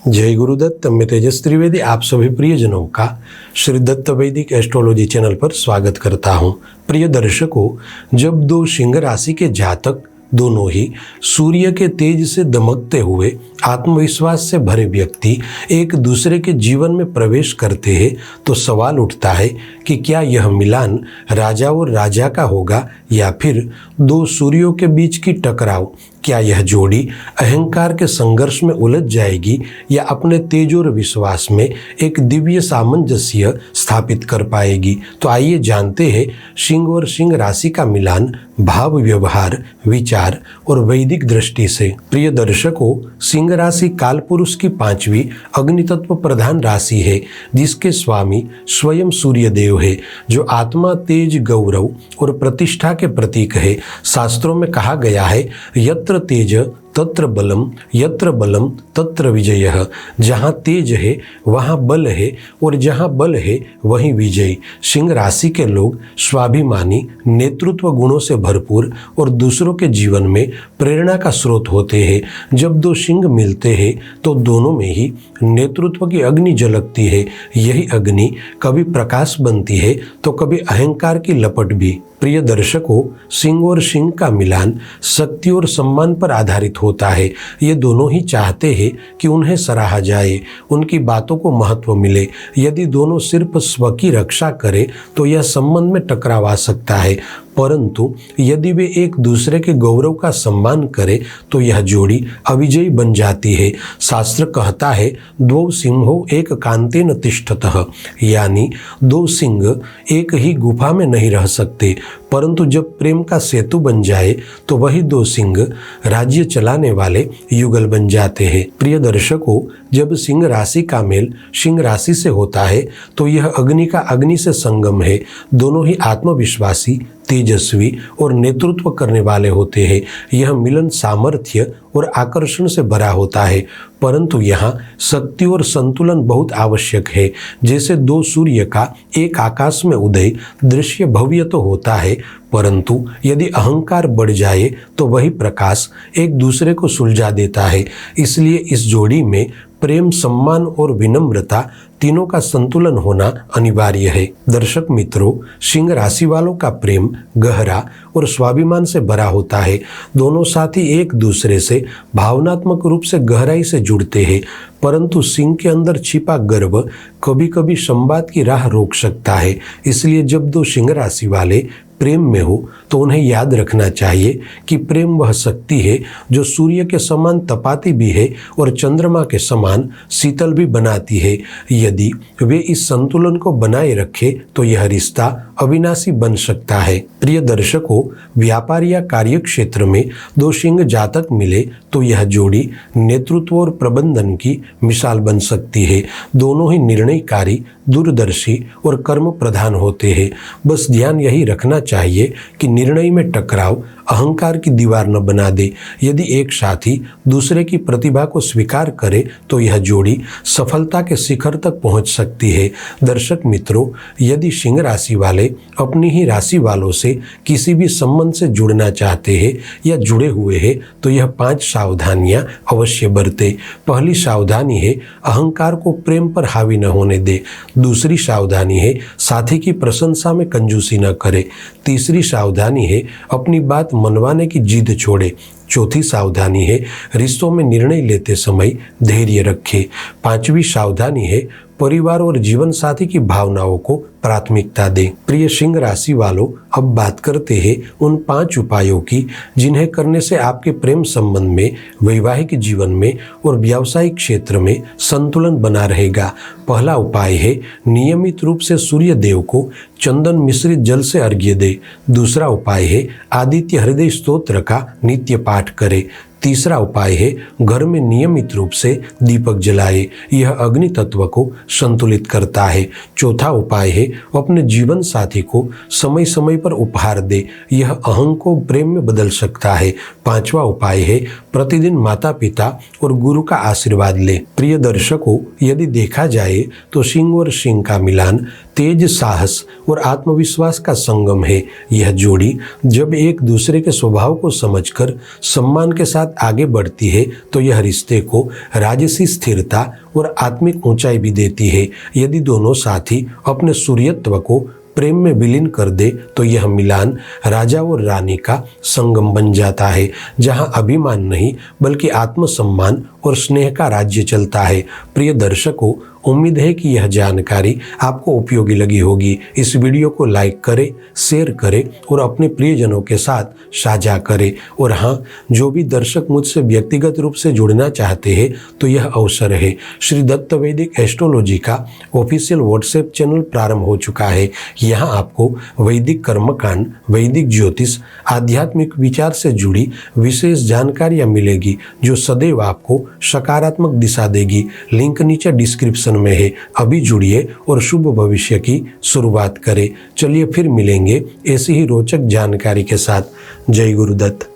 जय गुरुदत्त। मैं तेजस त्रिवेदी आप सभी प्रियजनों का श्री दत्त वैदिक एस्ट्रोलॉजी चैनल पर स्वागत करता हूं। प्रिय दर्शकों, जब दो सिंह राशि के जातक दोनों ही सूर्य के तेज से दमकते हुए आत्मविश्वास से भरे व्यक्ति एक दूसरे के जीवन में प्रवेश करते हैं तो सवाल उठता है कि क्या यह मिलान राजा और राजा का होगा या फिर दो सूर्यों के बीच की टकराव। क्या यह जोड़ी अहंकार के संघर्ष में उलझ जाएगी या अपने तेज और विश्वास में एक दिव्य सामंजस्य स्थापित कर पाएगी। तो आइए जानते हैं सिंह और सिंह राशि का मिलान भाव, व्यवहार, विचार और वैदिक दृष्टि से। प्रिय दर्शकों, सिंह राशि कालपुरुष की 5वीं अग्नि तत्व प्रधान राशि है, जिसके स्वामी स्वयं सूर्य देव है, जो आत्मा, तेज, गौरव और प्रतिष्ठा के प्रतीक है। शास्त्रों में कहा गया है, यत्र तेज तत्र बलम, यत्र बलम तत्र विजयः। जहाँ तेज है वहाँ बल है और जहाँ बल है वहीं विजय। सिंह राशि के लोग स्वाभिमानी, नेतृत्व गुणों से भरपूर और दूसरों के जीवन में प्रेरणा का स्रोत होते हैं। जब दो सिंह मिलते हैं तो दोनों में ही नेतृत्व की अग्नि झलकती है। यही अग्नि कभी प्रकाश बनती है तो कभी अहंकार की लपट भी। प्रिय दर्शकों, सिंह और सिंह का मिलान शक्ति और सम्मान पर आधारित होता है। ये दोनों ही चाहते हैं कि उन्हें सराहा जाए, उनकी बातों को महत्व मिले। यदि दोनों सिर्फ स्व की रक्षा करें तो यह संबंध में टकराव आ सकता है, परंतु यदि वे एक दूसरे के गौरव का सम्मान करें तो यह जोड़ी अविजयी बन जाती है। शास्त्र कहता है, द्वौ सिंहो एक कांतेन तिष्ठतः, यानी दो सिंह एक ही गुफा में नहीं रह सकते, परंतु जब प्रेम का सेतु बन जाए तो वही दो सिंह राज्य चलाने वाले युगल बन जाते हैं। प्रिय दर्शकों, जब सिंह राशि का मेल सिंह राशि से होता है तो यह अग्नि का अग्नि से संगम है। दोनों ही आत्मविश्वासी, तेजस्वी और नेतृत्व करने वाले होते हैं। यह मिलन सामर्थ्य और आकर्षण से भरा होता है, परंतु यहाँ शक्ति और संतुलन बहुत आवश्यक है। जैसे दो सूर्य का एक आकाश में उदय दृश्य भव्य तो होता है, परंतु यदि अहंकार बढ़ जाए तो वही प्रकाश एक दूसरे को सुलझा देता है। इसलिए इस जोड़ी में प्रेम, सम्मान और विनम्रता तीनों का संतुलन होना अनिवार्य है। दर्शक मित्रों, सिंह राशि वालों का प्रेम गहरा और स्वाभिमान से भरा होता है। दोनों साथी एक दूसरे से भावनात्मक रूप से गहराई से जुड़ते हैं, परंतु सिंह के अंदर छिपा गर्व कभी कभी संवाद की राह रोक सकता है। इसलिए जब दो सिंह राशि वाले प्रेम में हो तो उन्हें याद रखना चाहिए कि प्रेम वह शक्ति है जो सूर्य के समान तपाती भी है और चंद्रमा के समान शीतल भी बनाती है। यदि वे इस संतुलन को बनाए रखे तो यह रिश्ता अविनाशी बन सकता है। प्रिय दर्शकों, व्यापार या कार्य क्षेत्र में दो सिंह जातक मिले तो यह जोड़ी नेतृत्व और प्रबंधन की मिसाल बन सकती है। दोनों ही निर्णयकारी, दूरदर्शी और कर्म प्रधान होते हैं। बस ध्यान यही रखना चाहिए कि निर्णय में टकराव अहंकार की दीवार न बना दे। यदि एक साथी दूसरे की प्रतिभा को स्वीकार करे तो यह जोड़ी सफलता के शिखर तक पहुंच सकती है। दर्शक मित्रों, यदि सिंह राशि वाले अपनी ही राशि वालों से किसी भी संबंध से जुड़ना चाहते हैं या जुड़े हुए हैं तो यह 5 सावधानियां अवश्य बरते। पहली सावधानी है, अहंकार को प्रेम पर हावी न होने दे। दूसरी सावधानी है, साथी की प्रशंसा में कंजूसी न करे। तीसरी सावधानी है, अपनी बात मनवाने की जिद छोड़े। चौथी सावधानी है, रिश्तों में निर्णय लेते समय धैर्य रखे। 5वीं सावधानी है, परिवार और जीवन साथी की भावनाओं को प्राथमिकता दें। प्रिय सिंह राशि वालों, अब बात करते हैं उन 5 उपायों की जिन्हें करने से आपके प्रेम संबंध में, वैवाहिक जीवन में और व्यावसायिक क्षेत्र में संतुलन बना रहेगा। पहला उपाय है, नियमित रूप से सूर्य देव को चंदन मिश्रित जल से अर्घ्य दे। दूसरा उपाय है, आदित्य हृदय स्तोत्र का नित्य पाठ करे। तीसरा उपाय है, घर में नियमित रूप से दीपक जलाए। यह अग्नि तत्व को संतुलित करता है। चौथा उपाय है, अपने जीवन साथी को समय समय पर उपहार दे। यह अहं को प्रेम में बदल सकता है। 5वां उपाय है, प्रतिदिन माता पिता और गुरु का आशीर्वाद ले। प्रिय दर्शकों, यदि देखा जाए तो सिंह और सिंह का मिलान तेज साहस और आत्मविश्वास का संगम है। यह जोड़ी जब एक दूसरे के स्वभाव को समझकर सम्मान के साथ आगे बढ़ती है तो यह रिश्ते को राजसी स्थिरता और आत्मिक ऊंचाई भी देती है। यदि दोनों साथी अपने सूर्यत्व को प्रेम में विलीन कर दे तो यह मिलान राजा और रानी का संगम बन जाता है, जहां अभिमान नहीं बल्कि आत्मसम्मान और स्नेह का राज्य चलता है। प्रिय दर्शकों, उम्मीद है कि यह जानकारी आपको उपयोगी लगी होगी। इस वीडियो को लाइक करें, शेयर करें और अपने प्रियजनों के साथ साझा करें। और हाँ, जो भी दर्शक मुझसे व्यक्तिगत रूप से जुड़ना चाहते हैं तो यह अवसर है। श्री दत्त वैदिक एस्ट्रोलॉजी का ऑफिशियल व्हाट्सएप चैनल प्रारंभ हो चुका है। यहाँ आपको वैदिक कर्मकांड, वैदिक ज्योतिष, आध्यात्मिक विचार से जुड़ी विशेष जानकारियाँ मिलेगी जो सदैव आपको सकारात्मक दिशा देगी। लिंक नीचे डिस्क्रिप्शन में है। अभी जुड़िए और शुभ भविष्य की शुरुआत करें। चलिए फिर मिलेंगे ऐसी ही रोचक जानकारी के साथ। जय गुरुदत्त।